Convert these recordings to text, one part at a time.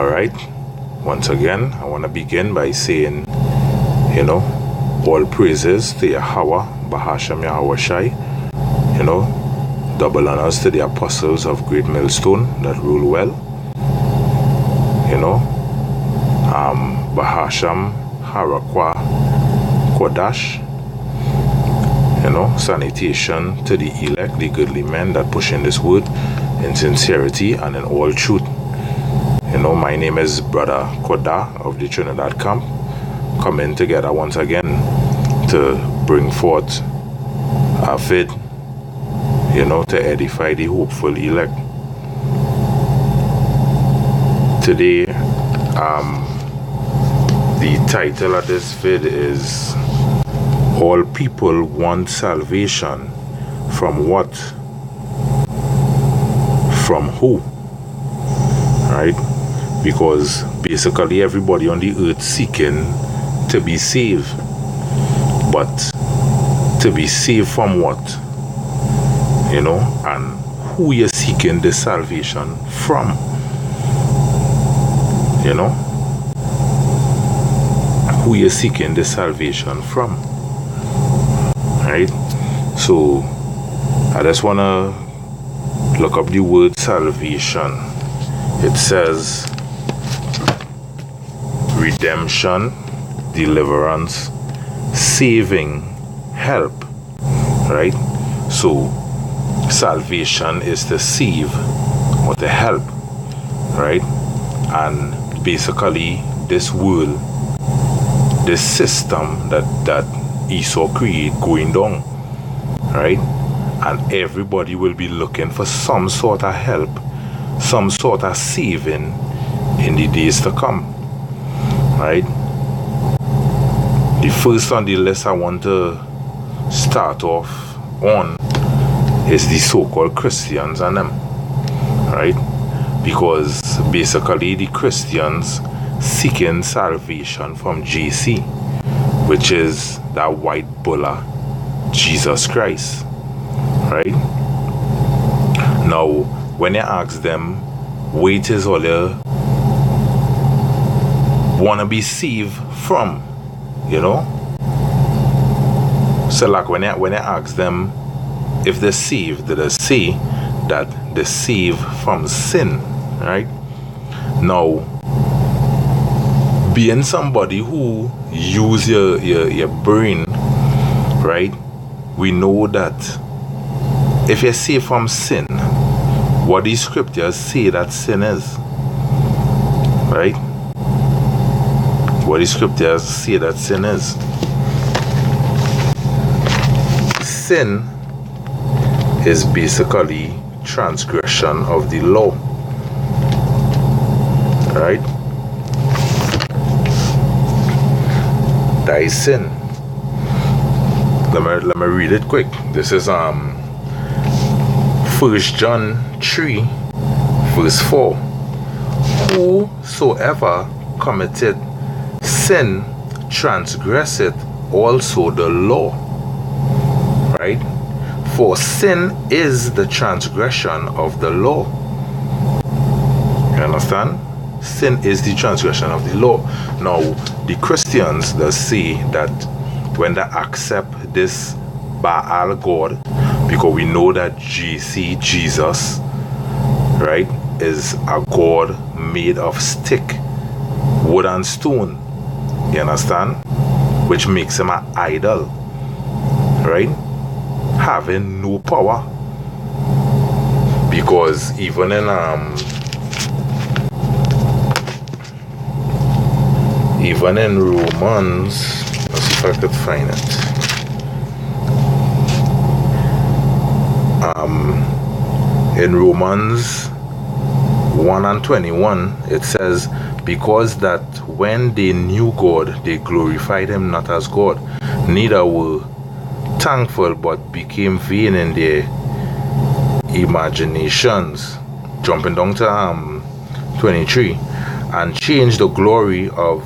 Alright, once again, I want to begin by saying, all praises to Yahweh, Bahasham Yahweh Shai, double honors to the apostles of Great Millstone that rule well, Bahasham Harakwa Kodash, sanitation to the elect, the goodly men that push in this word in sincerity and in all truth. My name is Brother Koda of the Trinidad Camp, coming together once again to bring forth our faith, to edify the hopeful elect. Today, the title of this vid is All People Want Salvation. From what? From who? Right? Because basically everybody on the earth seeking to be saved. But to be saved from what? And who you're seeking the salvation from? Who you're seeking the salvation from? Right? So I just want to look up the word salvation. It says redemption, deliverance, saving, help. Right? So salvation is to save or to help. Right? And basically this world, this system that Esau created going down, right? And everybody will be looking for some sort of help, some sort of saving in the days to come, right? The first on the list I want to start off on is the so-called Christians and them, right? Because basically the Christians seeking salvation from JC, which is that white bulla, Jesus Christ, right? Now, when you ask them, where is all you want to be saved from, So like when you ask them if they're saved, they say that they're saved from sin, right? Now, being somebody who use your brain, right, we know that if you're saved from sin, what the scriptures say that sin is, right? What the scriptures say that sin is. Sin is basically transgression of the law, right? That is sin. Let me read it quick. This is 1 John 3 verse 4. Whosoever committeth sin transgresseth also the law, right? For sin is the transgression of the law. You understand? Sin is the transgression of the law. Now, the Christians, they say that when they accept this Baal God, because we know that Jesus, right, is a God made of stick, wood and stone. You understand? Which makes him an idol, right? Having no power. Because even in Romans, let's see if I could find it. In Romans 1:21, it says, because that when they knew God, they glorified him not as God, neither were thankful, but became vain in their imaginations. Jumping down to 23, and changed the glory of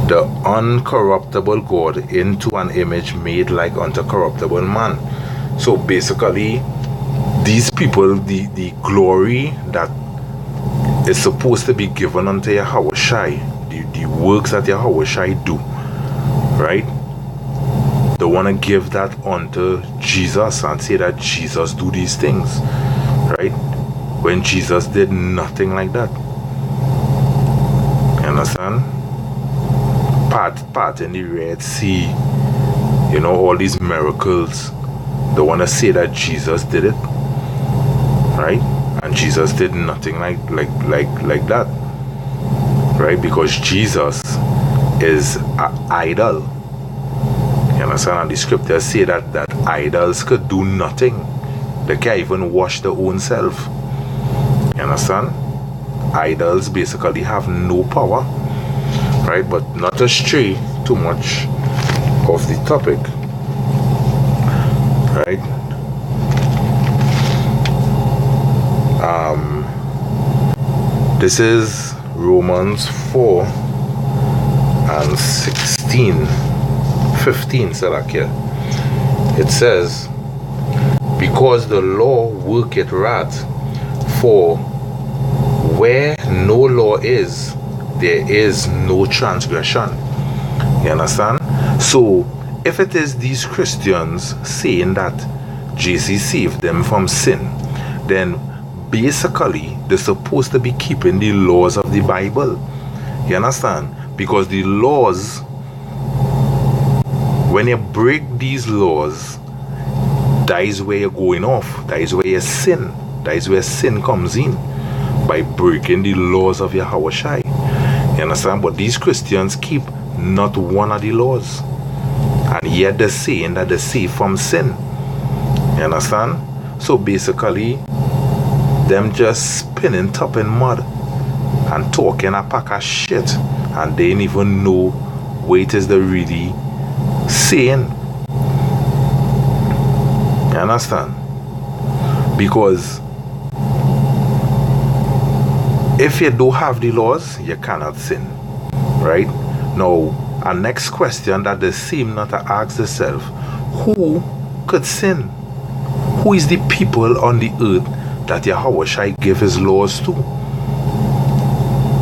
the uncorruptible God into an image made like unto corruptible man. So basically, these people, the glory that is supposed to be given unto Yahweh Shai, the works that Yahweh Shai do, right? They want to give that unto Jesus and say that Jesus do these things, right? When Jesus did nothing like that. You understand? Part in the Red Sea, you know, all these miracles. They want to say that Jesus did it, right? And Jesus did nothing like that, right? Because Jesus is an idol. You understand? And the scriptures say that idols could do nothing. They can't even wash their own self. You understand? Idols basically have no power, right? But not to stray too much of the topic, right? This is Romans 4 and 16, 15, Salakia. It says, because the law worketh wrath, for where no law is, there is no transgression. You understand? So, if it is these Christians saying that JC saved them from sin, then basically they're supposed to be keeping the laws of the Bible. You understand? Because the laws, when you break these laws, that is where you're going off. That is where you sin. That is where sin comes in, by breaking the laws of Yahweh Shai. You understand? But these Christians keep not one of the laws, and yet they're saying that they're safe from sin. You understand? So basically, them just spinning top in mud and talking a pack of shit, and they ain't even know what it is they're really saying. You understand? Because if you don't have the laws, you cannot sin, right? Now, our next question that they seem not to ask themselves, who could sin? Who is the people on the earth that Yahweh Shai gave his laws to?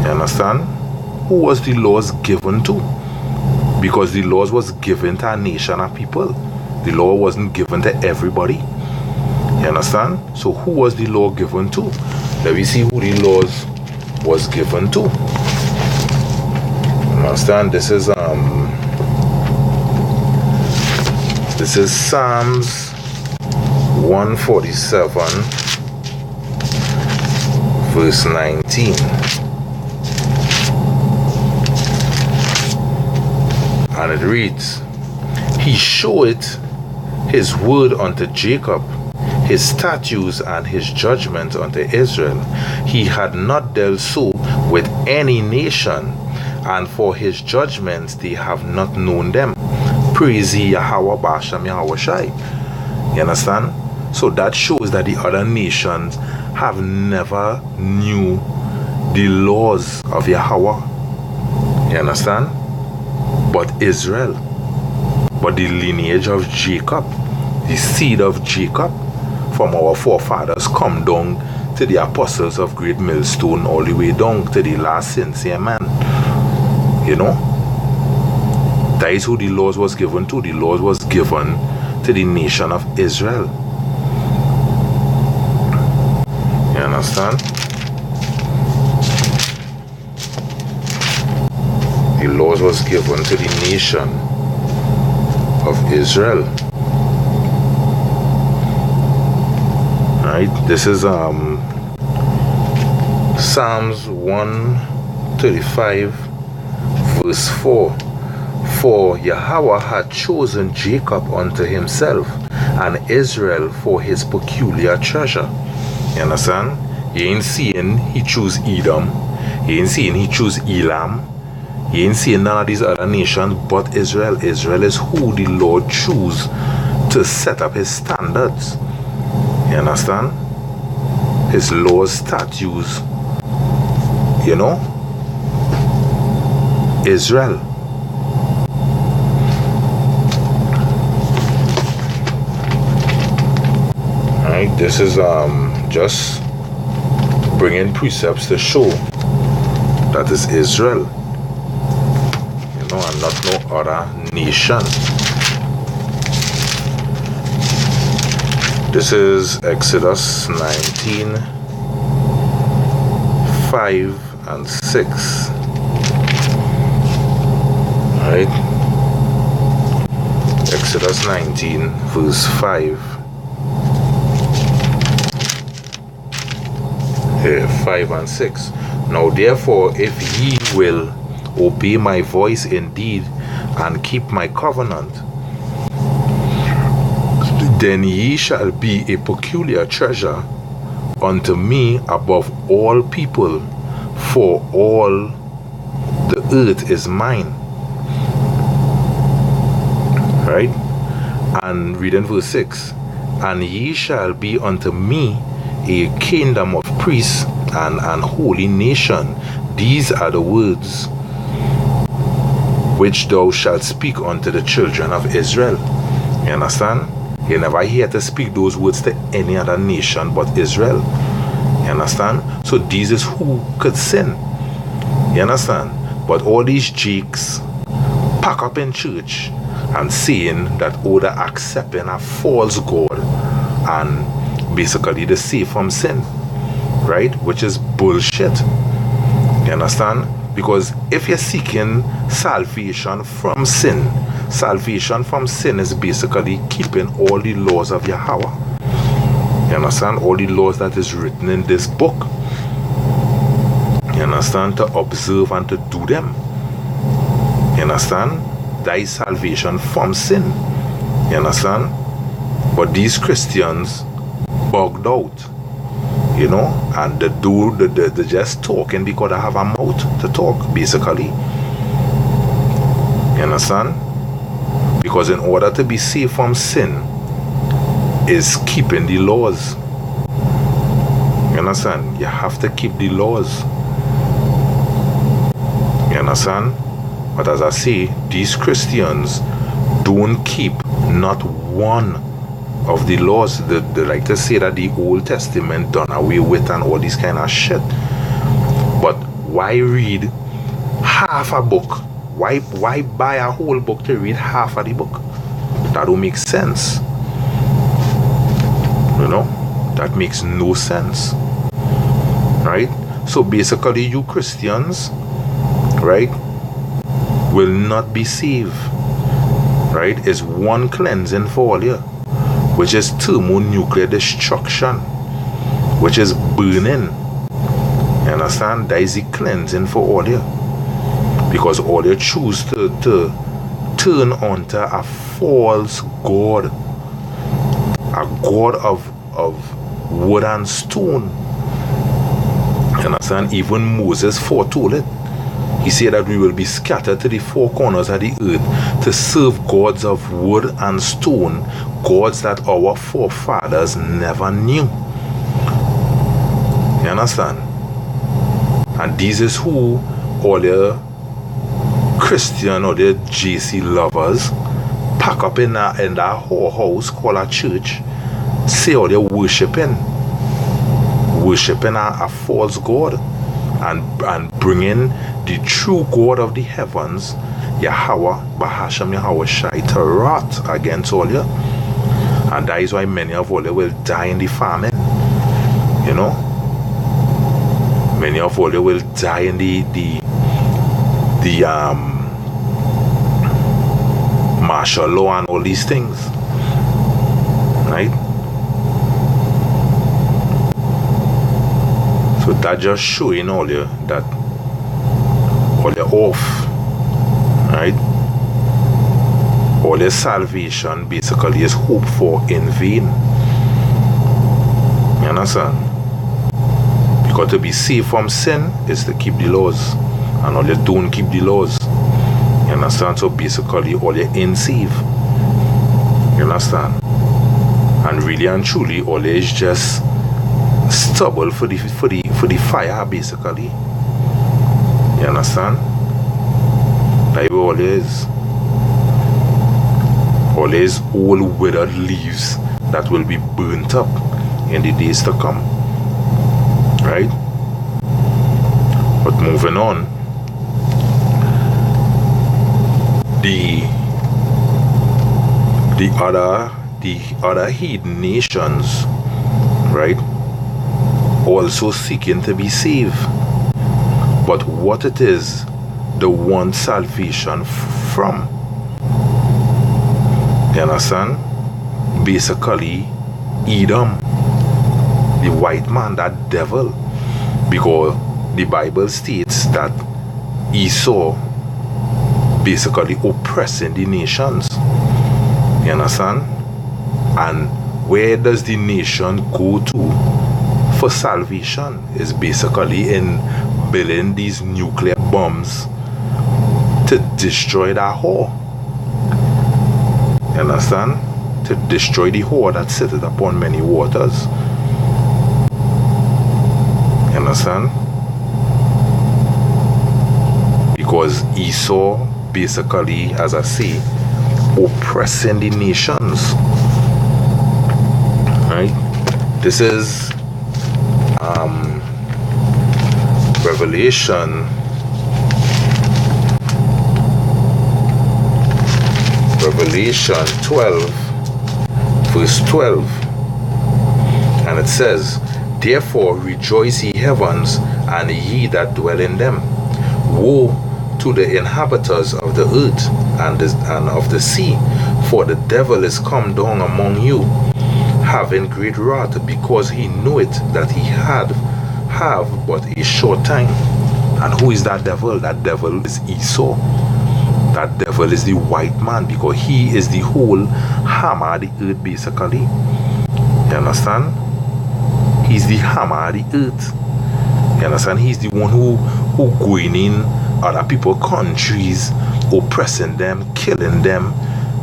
You understand? Who was the laws given to? Because the laws was given to a nation of people. The law wasn't given to everybody. You understand? So who was the law given to? Let me see who the laws was given to. You understand? This is Psalms 147 verse 19. And it reads, he showeth his word unto Jacob, his statutes and his judgment unto Israel. He had not dealt so with any nation, and for his judgments they have not known them. Praise ye Yahweh Basham Yahweh Shai. You understand? So that shows that the other nations have never knew the laws of Yahweh. You understand? But Israel, but the lineage of Jacob, the seed of Jacob from our forefathers, come down to the apostles of Great Millstone, all the way down to the last sincere man. You know, that is who the laws was given to. The laws was given to the nation of Israel. You understand? The laws was given to the nation of Israel. Right? This is Psalms 135 verse 4. For Yahweh had chosen Jacob unto himself, and Israel for his peculiar treasure. You understand? You ain't seeing he choose Edom. You ain't seeing he choose Elam. You ain't seeing none of these other nations but Israel. Israel is who the Lord choose to set up his standards. You understand? His laws, statutes. You know? Israel. Alright, this is just bringing precepts to show that is Israel, you know, and not no other nation. This is Exodus 19, 5 and 6. Alright? Exodus 19, verse 5. Here, 5 and 6. Now therefore, if ye will obey my voice indeed, and keep my covenant, then ye shall be a peculiar treasure unto me above all people, for all the earth is mine. Right? And reading verse 6. And ye shall be unto me a kingdom of priests and holy nation. These are the words which thou shalt speak unto the children of Israel. You understand? You never hear to speak those words to any other nation but Israel. You understand? So this is who could sin. You understand? But all these jakes pack up in church and saying that they're accepting a false God and basically they save from sin. Right? Which is bullshit. You understand? Because if you're seeking salvation from sin is basically keeping all the laws of Yahweh. You understand? All the laws that is written in this book. You understand? To observe and to do them. You understand? That is salvation from sin. You understand? But these Christians bugged out. You know, and they just talking because they have a mouth to talk, basically. You understand? Because in order to be safe from sin is keeping the laws. You understand? You have to keep the laws. You understand? But as I say, these Christians don't keep not one of the laws. They like to say that the Old Testament done away with and all this kind of shit. But why read half a book? Why buy a whole book to read half of the book? That don't make sense. You know? That makes no sense. Right? So basically you Christians, right, will not be saved. Right? It's one cleansing for all you, which is thermonuclear destruction, which is burning. You understand? That is the cleansing for all you. Because all you choose to turn onto a false God, a God of wood and stone. You understand? Even Moses foretold it. He said that we will be scattered to the four corners of the earth to serve gods of wood and stone, gods that our forefathers never knew. You understand? And this is who all the Christian or the JC lovers pack up in that whorehouse called a church, say all they're worshiping a false God and bringing the true God of the heavens, Yahweh, Bahasham Yahweh Shai, to wrath against all you. And that is why many of all you will die in the famine. You know? Many of all you will die in the martial law and all these things. Right? So that just showing all you that all you're off. Right? All your salvation basically is hoped for in vain. You understand? Because to be saved from sin is to keep the laws. And all you don't keep the laws. You understand? So basically all you're in save. You understand? And really and truly all you is just stubble for the fire basically. You understand? That's what all is. All is old withered leaves that will be burnt up in the days to come. Right? But moving on, the other heathen nations, right, also seeking to be saved. But what it is, they want salvation from. You understand? Basically, Edom, the white man, that devil, because the Bible states that Esau basically oppressing the nations. You understand? And where does the nation go to for salvation? Is basically in building these nuclear bombs to destroy that whore. You understand? To destroy the whore that sitteth upon many waters. You understand? Because Esau basically, as I say, oppressing the nations. Right? This is Revelation 12 verse 12, and it says, "Therefore rejoice, ye heavens, and ye that dwell in them. Woe to the inhabitants of the earth and of the sea, for the devil is come down among you, having great wrath, because he knoweth that he have but a short time." And who is that devil? That devil is Esau. That devil is the white man, because he is the whole hammer of the earth, basically. You understand? He's the hammer of the earth. You understand? He's the one who going in other people's countries, oppressing them, killing them.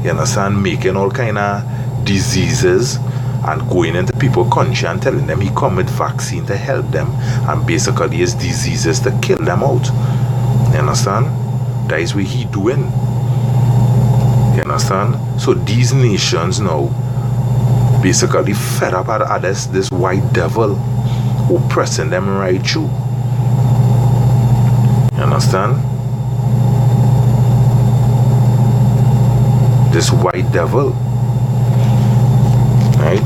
You understand? Making all kind of diseases, and going into people's country and telling them he come with vaccine to help them, and basically his diseases to kill them out. You understand? That is what he doing. You understand? So these nations now basically fed up at this white devil oppressing them right through. You understand? This white devil. Right?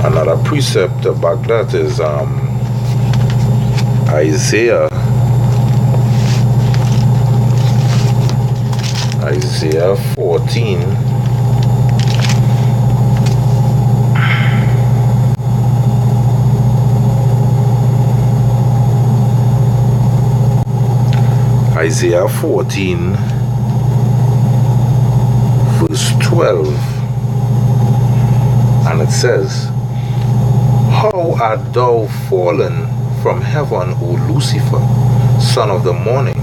Another precept about that is Isaiah 14. Isaiah 14 verse 12, and it says, "How art thou fallen from heaven, O Lucifer, son of the morning?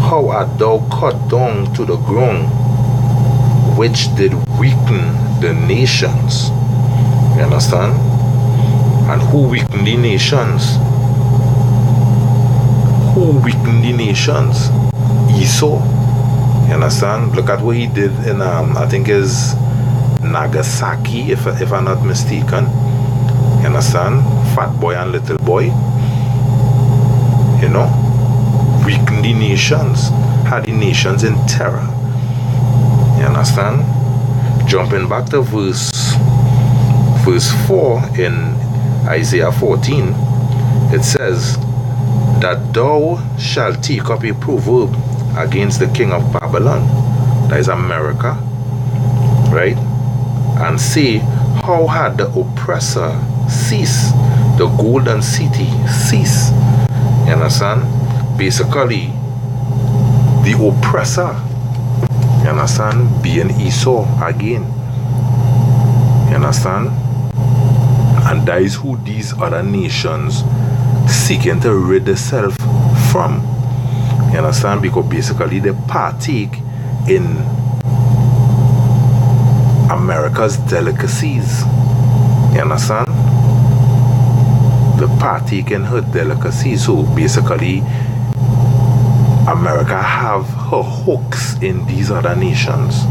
How art thou cut down to the ground, which did weaken the nations?" You understand? And who weakened the nations? Who weakened the nations? Esau. You understand? Look at what he did in I think is Nagasaki, if I'm not mistaken. You understand? Fat boy and little boy. You know? Weakened the nations. Had the nations in terror. You understand? Jumping back to verse 4 in Isaiah 14, it says, "That thou shalt take up a proverb against the king of Babylon," that is America, right? "And say, how had the oppressor ceased, the golden city cease?" You understand? Basically, the oppressor, you understand, being Esau again. You understand? And that is who these other nations seeking to rid themselves from. You understand? Because basically they partake in America's delicacies. You understand? They partake in her delicacies. So basically America have her hooks in these other nations.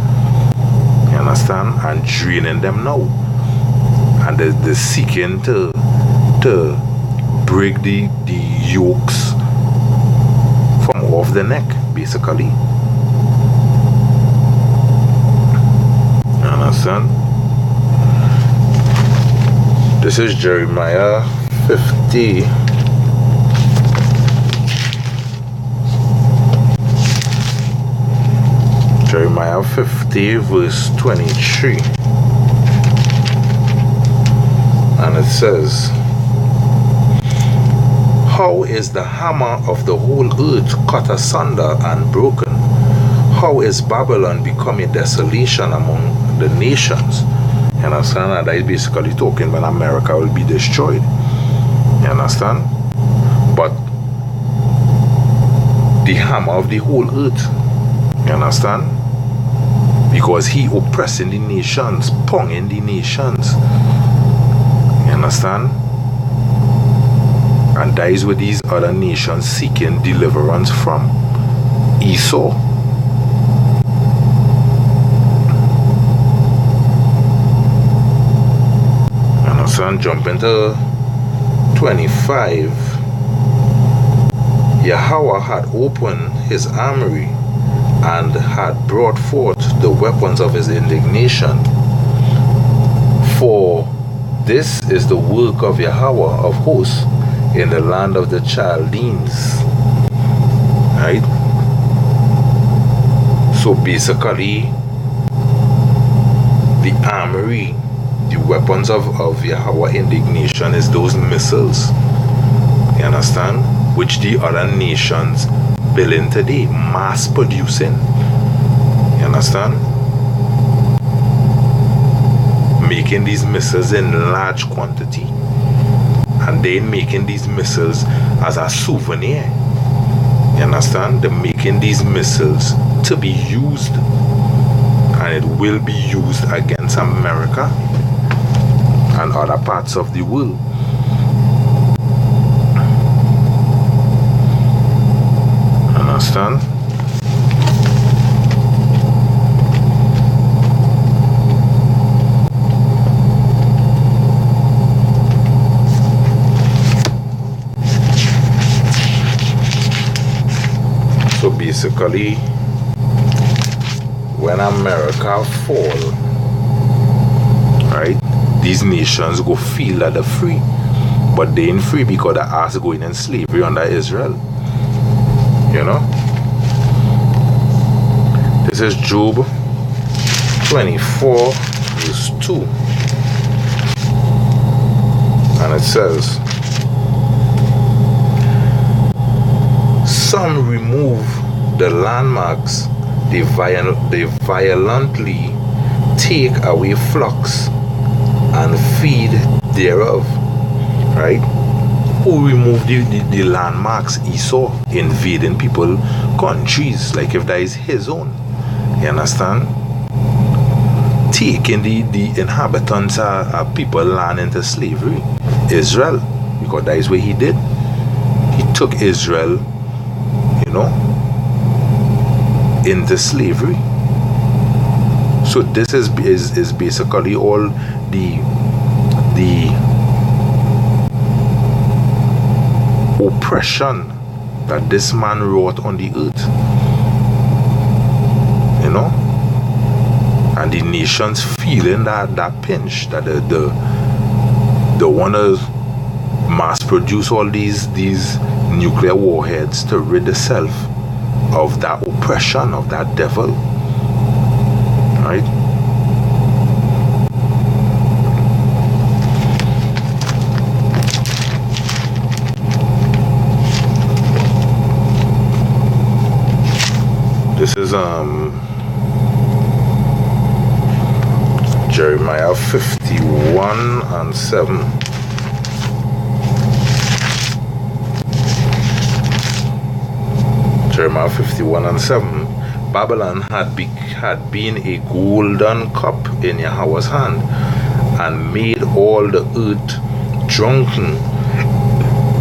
You understand? And draining them now. And they're seeking to break the yokes from off the neck, basically. You understand? This is Jeremiah 50. Jeremiah 50 verse 23. And it says, how is the hammer of the whole earth cut asunder and broken? How is Babylon become a desolation among the nations? You understand? And that is basically talking when America will be destroyed. You understand? But the hammer of the whole earth. You understand? Because he oppressing the nations, ponging the nations. You understand? And that is where these other nations seeking deliverance from. Esau. You understand? Jump into 25. Yahweh had opened his armory and had brought forth the weapons of his indignation. For this is the work of Yahweh of hosts in the land of the Chaldeans. Right? So basically, the armory, the weapons of Yahweh indignation is those missiles. You understand? Which the other nations building today, mass producing. You understand? Making these missiles in large quantity, and then making these missiles as a souvenir. You understand? They're making these missiles to be used, and it will be used against America and other parts of the world. Understand? So basically, when America fall, right, these nations go feel that they're free, but they ain't free because they're asked going in slavery under Israel. You know? This is Job 24 verse 2. And it says, some remove the landmarks, they violently take away flocks and feed thereof. Right? Who removed the landmarks? Esau, invading people countries, like if that is his own. You understand? Taking the inhabitants of people land into slavery. Israel, because that is what he did. He took Israel, you know, into slavery. So this is basically all the oppression that this man wrought on the earth. You know? And the nations feeling that pinch, that the want to mass produce all these nuclear warheads to rid itself of that oppression, of that devil. Right? This is Jeremiah 51 and 7. Jeremiah 51 and 7. Babylon had been a golden cup in Yahweh's hand, and made all the earth drunken.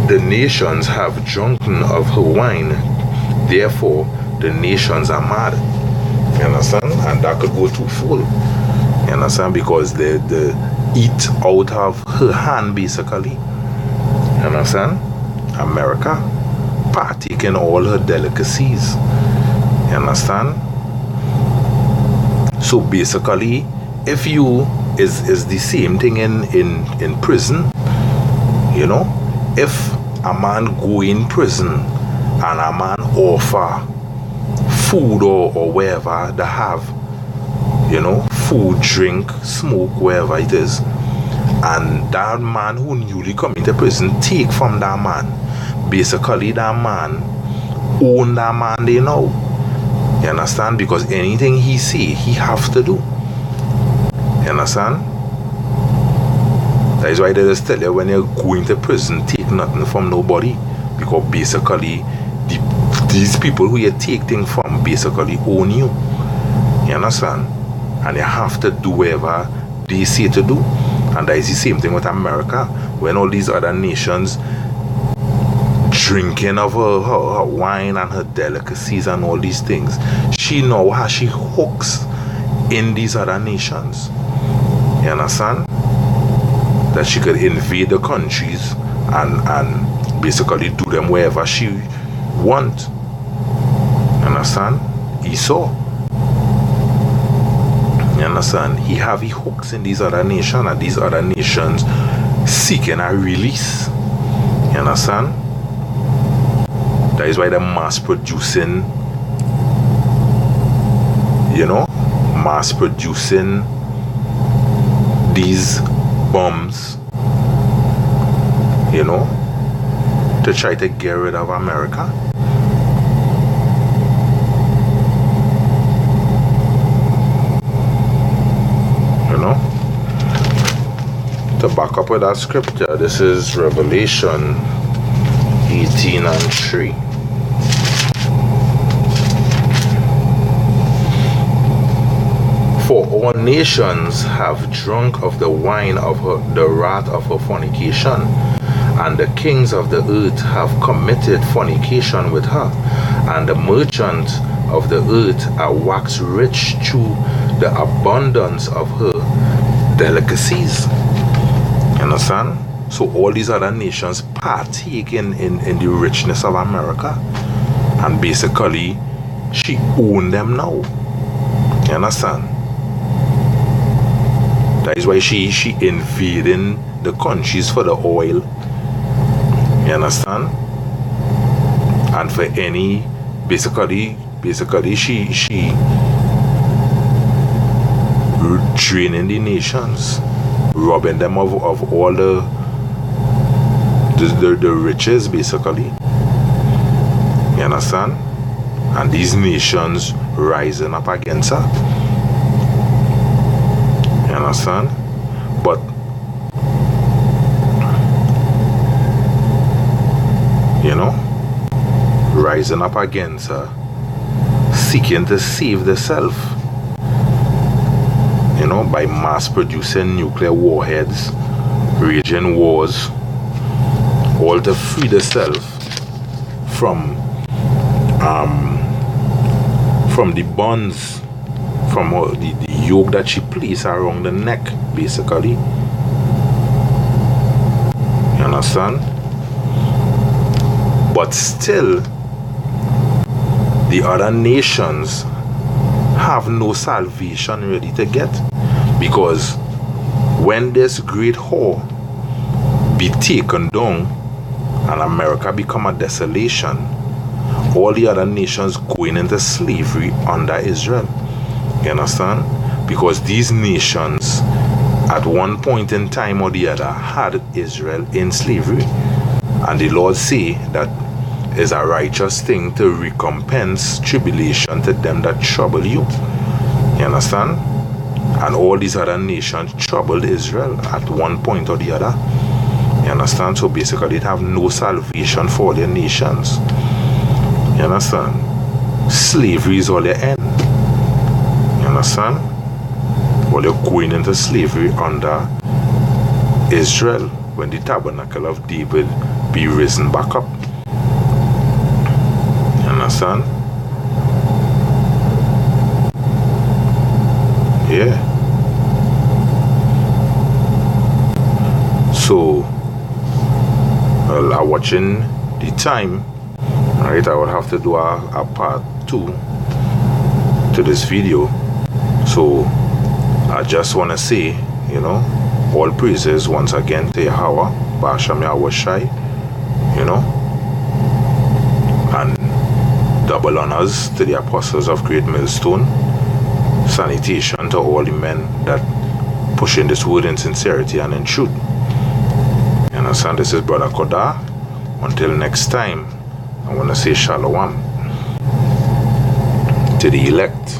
The nations have drunken of her wine, therefore the nations are mad. You understand? And that could go too full. You understand? Because they eat out of her hand, basically. You You understand? America partake in all her delicacies. You understand? So basically, if you is the same thing in prison, you know, if a man go in prison and a man offer food or wherever they have, you know, food, drink, smoke, wherever it is, and that man who newly come into prison take from that man, basically that man own that man they know. You understand? Because anything he say, he have to do. You understand? That is why they just tell you when you're going to prison, take nothing from nobody. Because basically, these people who you take things from basically own you. You understand? And you have to do whatever they say to do. And that is the same thing with America. When all these other nations drinking of her wine and her delicacies and all these things, she know how she hooks in these other nations. You understand? That she could invade the countries and basically do them wherever she want. You understand? Esau. You understand? He have his hooks in these other nations, and these other nations seeking a release. You understand? That is why they're mass producing, you know, mass producing these bombs, you know, to try to get rid of America. You know, to back up with that scripture, this is Revelation 18:3. For all nations have drunk of the wine of the wrath of her fornication, and the kings of the earth have committed fornication with her, and the merchants of the earth are waxed rich through the abundance of her delicacies. You understand? So all these other nations partake in the richness of America, and basically she own them now. You understand? That is why she invading the countries for the oil. You understand? And for any, basically she draining the nations, robbing them of all the riches, basically. You understand? And these nations rising up against her. You understand? But you know, rising up against her, seeking to save themselves, you know, by mass producing nuclear warheads, raging wars, all to free themselves from the bonds, from the yoke that she placed around the neck, basically. You understand? But still, the other nations have no salvation ready to get, because when this great whore be taken down and America become a desolation, all the other nations going into slavery under Israel. You understand? Because these nations at one point in time or the other had Israel in slavery, and the Lord say that is a righteous thing to recompense tribulation to them that trouble you. You understand? And all these other nations troubled Israel at one point or the other. You understand? So basically it have no salvation for their nations. You understand? Slavery is all their end. You understand? Well, you're going into slavery under Israel when the tabernacle of David be risen back up. You understand? Yeah. So Well, I'm watching the time, right? I would have to do a part 2 to this video. So I just want to say, you know, all praises once again to Yahweh, Basham Yahweh Shai, you know, and double honors to the apostles of Great Millstone. Sanitation to all the men that pushing this word in sincerity and in truth. You understand? This is Brother Koda. Until next time, I want to say shalom to the elect.